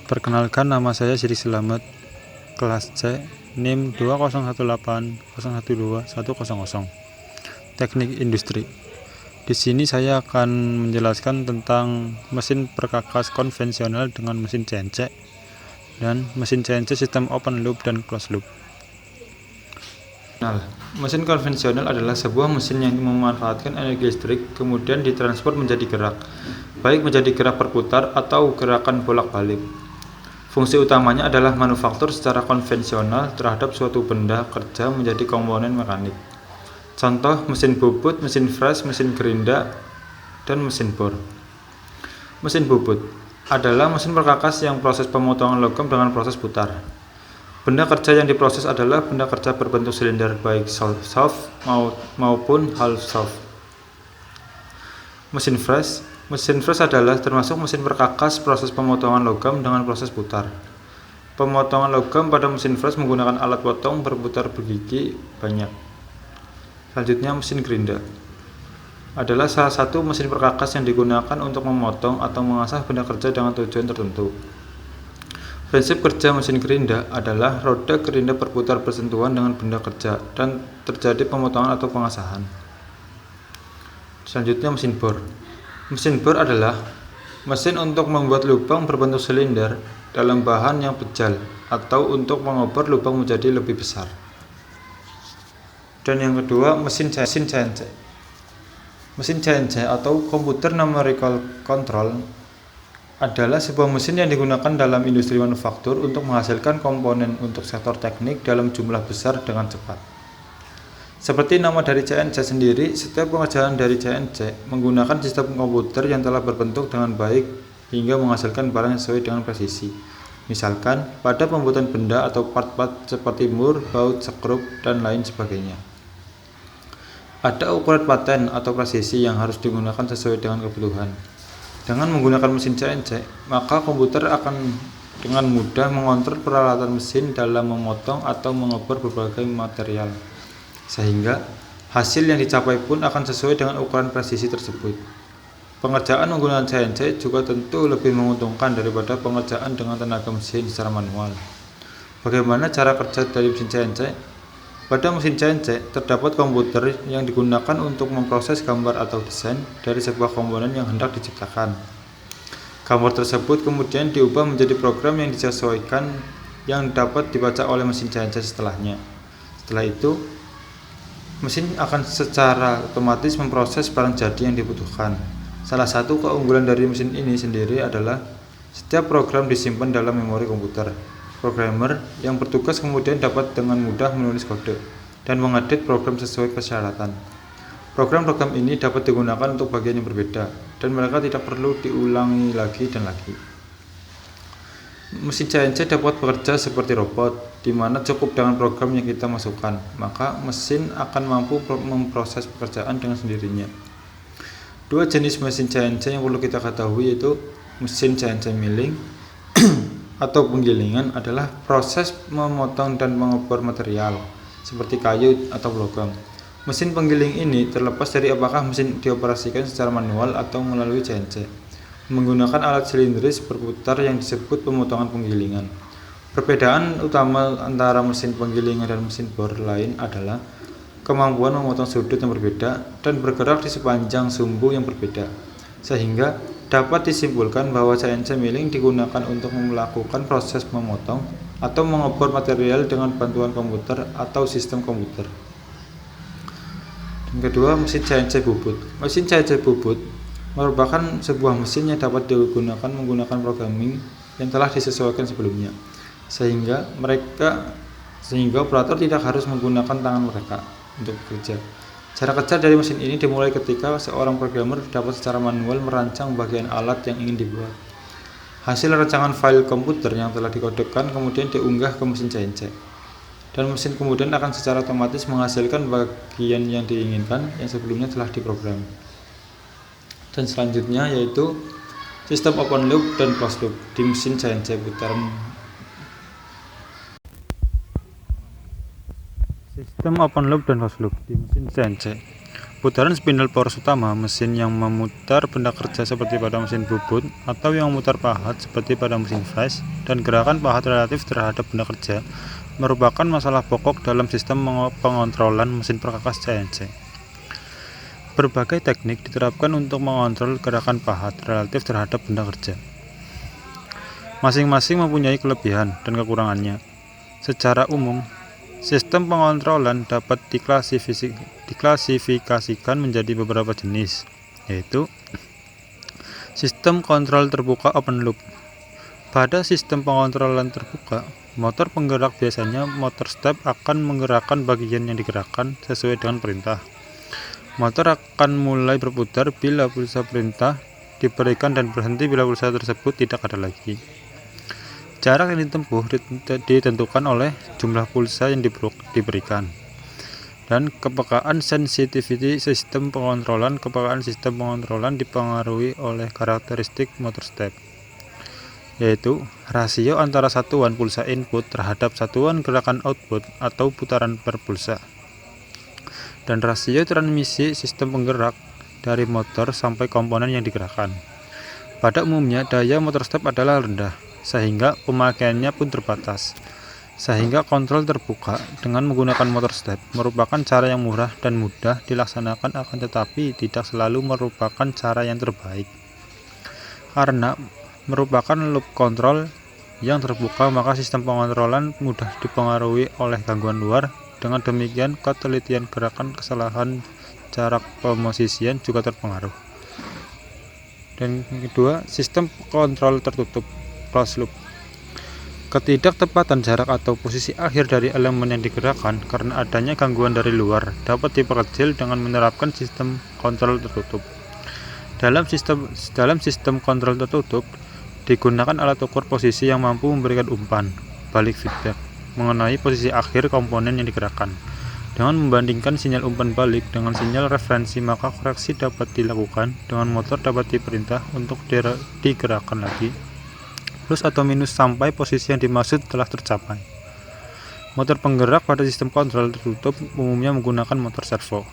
Perkenalkan, nama saya Sri Selamat, kelas C, NIM 20180121100, Teknik Industri. Di sini saya akan menjelaskan tentang mesin perkakas konvensional dengan mesin CNC dan mesin CNC sistem open loop dan closed loop. Mesin konvensional adalah sebuah mesin yang memanfaatkan energi listrik kemudian ditransfer menjadi gerak, baik menjadi gerak berputar atau gerakan bolak-balik. Fungsi utamanya adalah manufaktur secara konvensional terhadap suatu benda kerja menjadi komponen mekanik. Contoh mesin bubut, mesin fres, mesin gerinda, dan mesin bor. Mesin bubut adalah mesin perkakas yang proses pemotongan logam dengan proses putar. Benda kerja yang diproses adalah benda kerja berbentuk silinder baik shaft maupun half shaft. Mesin fres adalah termasuk mesin perkakas proses pemotongan logam dengan proses putar. Pemotongan logam pada mesin fres menggunakan alat potong berputar bergigi banyak. Selanjutnya, mesin gerinda adalah salah satu mesin perkakas yang digunakan untuk memotong atau mengasah benda kerja dengan tujuan tertentu. Prinsip kerja mesin gerinda adalah roda gerinda berputar bersentuhan dengan benda kerja dan terjadi pemotongan atau pengasahan. Selanjutnya, mesin bor. Mesin bor adalah mesin untuk membuat lubang berbentuk silinder dalam bahan yang pejal atau untuk mengobor lubang menjadi lebih besar. Dan yang kedua, mesin CNC. Mesin CNC atau Computer Numerical Control adalah sebuah mesin yang digunakan dalam industri manufaktur untuk menghasilkan komponen untuk sektor teknik dalam jumlah besar dengan cepat. Seperti nama dari CNC sendiri, setiap pengerjaan dari CNC menggunakan sistem komputer yang telah berbentuk dengan baik hingga menghasilkan barang yang sesuai dengan presisi. Misalkan, pada pembuatan benda atau part-part seperti mur, baut, sekrup, dan lain sebagainya. Ada ukuran paten atau presisi yang harus digunakan sesuai dengan kebutuhan. Dengan menggunakan mesin CNC, maka komputer akan dengan mudah mengontrol peralatan mesin dalam memotong atau mengobor berbagai material, sehingga hasil yang dicapai pun akan sesuai dengan ukuran presisi tersebut. Pengerjaan menggunakan CNC juga tentu lebih menguntungkan daripada pengerjaan dengan tenaga mesin secara manual. Bagaimana cara kerja dari mesin CNC? Pada mesin CNC, terdapat komputer yang digunakan untuk memproses gambar atau desain dari sebuah komponen yang hendak diciptakan. Gambar tersebut kemudian diubah menjadi program yang disesuaikan yang dapat dibaca oleh mesin CNC setelahnya. Setelah itu, mesin akan secara otomatis memproses barang jadi yang dibutuhkan. Salah satu keunggulan dari mesin ini sendiri adalah setiap program disimpan dalam memori komputer. Programmer yang bertugas kemudian dapat dengan mudah menulis kode dan mengedit program sesuai persyaratan. Program-program ini dapat digunakan untuk bagian yang berbeda dan mereka tidak perlu diulangi lagi dan lagi. Mesin CNC dapat bekerja seperti robot, di mana cukup dengan program yang kita masukkan, maka mesin akan mampu memproses pekerjaan dengan sendirinya. Dua jenis mesin CNC yang perlu kita ketahui yaitu mesin CNC milling atau penggilingan adalah proses memotong dan mengobor material seperti kayu atau logam. Mesin penggiling ini terlepas dari apakah mesin dioperasikan secara manual atau melalui CNC, menggunakan alat silindris berputar yang disebut pemotongan penggilingan. Perbedaan utama antara mesin penggilingan dan mesin bor lain adalah kemampuan memotong sudut yang berbeda dan bergerak di sepanjang sumbu yang berbeda, sehingga dapat disimpulkan bahwa CNC milling digunakan untuk melakukan proses memotong atau mengobor material dengan bantuan komputer atau sistem komputer. Yang kedua, mesin CNC bubut. Mesin CNC bubut merupakan sebuah mesin yang dapat digunakan menggunakan programming yang telah disesuaikan sebelumnya, sehingga operator tidak harus menggunakan tangan mereka untuk bekerja. Cara kerja dari mesin ini dimulai ketika seorang programmer dapat secara manual merancang bagian alat yang ingin dibuat. Hasil rancangan file komputer yang telah dikodekan kemudian diunggah ke mesin CNC. Dan mesin kemudian akan secara otomatis menghasilkan bagian yang diinginkan yang sebelumnya telah diprogram. Dan selanjutnya yaitu sistem open loop dan closed loop di mesin CNC putaran. Sistem open loop dan closed loop di mesin CNC. Putaran spindle poros utama, mesin yang memutar benda kerja seperti pada mesin bubut, atau yang memutar pahat seperti pada mesin flash, dan gerakan pahat relatif terhadap benda kerja merupakan masalah pokok dalam sistem pengontrolan mesin perkakas CNC. Berbagai teknik diterapkan untuk mengontrol gerakan pahat relatif terhadap benda kerja. Masing-masing mempunyai kelebihan dan kekurangannya. Secara umum, sistem pengontrolan dapat diklasifikasikan menjadi beberapa jenis, yaitu sistem kontrol terbuka open loop. Pada sistem pengontrolan terbuka, motor penggerak biasanya motor step akan menggerakkan bagian yang digerakkan sesuai dengan perintah. Motor akan mulai berputar bila pulsa perintah diberikan dan berhenti bila pulsa tersebut tidak ada lagi. Jarak yang ditempuh ditentukan oleh jumlah pulsa yang diberikan. Dan kepekaan sensitivity sistem pengontrolan. Kepekaan sistem pengontrolan dipengaruhi oleh karakteristik motor step, yaitu rasio antara satuan pulsa input terhadap satuan gerakan output atau putaran per pulsa, dan rasio transmisi sistem penggerak dari motor sampai komponen yang digerakkan. Pada umumnya, daya motor step adalah rendah, sehingga pemakaiannya pun terbatas. Sehingga kontrol terbuka dengan menggunakan motor step merupakan cara yang murah dan mudah dilaksanakan, akan tetapi tidak selalu merupakan cara yang terbaik. Karena merupakan loop kontrol yang terbuka, maka sistem pengontrolan mudah dipengaruhi oleh gangguan luar. Dengan demikian, ketelitian gerakan, kesalahan jarak pemosisian juga terpengaruh. Dan yang kedua, sistem kontrol tertutup closed loop. Ketidaktepatan jarak atau posisi akhir dari elemen yang digerakkan karena adanya gangguan dari luar dapat diperkecil dengan menerapkan sistem kontrol tertutup. Dalam sistem kontrol tertutup digunakan alat ukur posisi yang mampu memberikan umpan balik feedback mengenai posisi akhir komponen yang digerakkan. Dengan membandingkan sinyal umpan balik dengan sinyal referensi, maka koreksi dapat dilakukan dengan motor dapat diperintah untuk digerakkan lagi, plus atau minus sampai posisi yang dimaksud telah tercapai. Motor penggerak pada sistem kontrol tertutup umumnya menggunakan motor servo.